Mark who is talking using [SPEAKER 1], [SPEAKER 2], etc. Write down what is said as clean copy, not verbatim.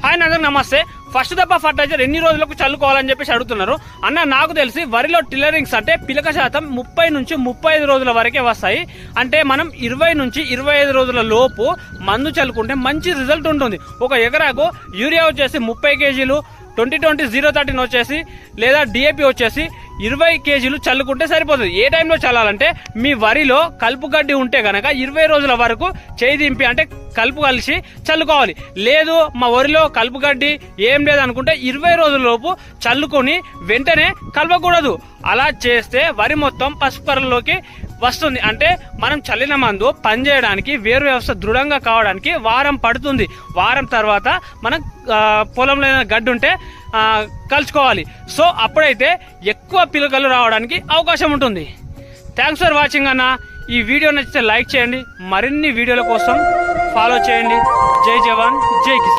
[SPEAKER 1] Hi అందరికి నమస్తే. First దఫా ఫర్టిలైజర్ ఎన్ని రోజులకు చల్లుకోవాలని చెప్పేసి అడుగుతున్నారు అన్న. నాకు తెలిసి వరిలో టిల్లరింగ్స్ అంటే పిలక శాతం 30 నుంచి 35 రోజుల వరకే వస్తాయి. అంటే మనం 20 నుంచి 25 రోజుల లోపు మందు చల్లుకుంటే మంచి రిజల్ట్ ఉంటుంది. ఒక ఎకరాకు యూరియా వచ్చేసి 30 కేజీలు, 20-20-013 వచ్చేసి లేదా డిఏపి వచ్చేసి 20 కేజీలు చల్లుకుంటే సరిపోతుంది. ఏ టైంలో చల్లాలంటే మీ వరిలో కలుపు గడ్డి ఉంటే గనక 20 రోజుల వరకు చేయి దింపి అంటే కలుపు కలిసి చల్లుకోవాలి. లేదు మా వరిలో కలుపు గడ్డి ఏం లేదనుకుంటే 20 రోజుల లోపు చల్లుకొని వెంటనే కలపకూడదు. అలా చేస్తే వరి మొత్తం పసుపు కర్రలోకి వస్తుంది. అంటే మనం చల్లిన మందు పనిచేయడానికి, వేరు వ్యవస్థ దృఢంగా కావడానికి వారం పడుతుంది. వారం తర్వాత మనం పొలంలో గడ్డి ఉంటే కలుసుకోవాలి. సో అప్పుడైతే ఎక్కువ పిలకలు రావడానికి అవకాశం ఉంటుంది. థ్యాంక్స్ ఫర్ వాచింగ్ అన్న. ఈ వీడియో నచ్చితే లైక్ చేయండి. మరిన్ని వీడియోల కోసం ఫాలో చేయండి. జై జవాన్, జై కిసాన్.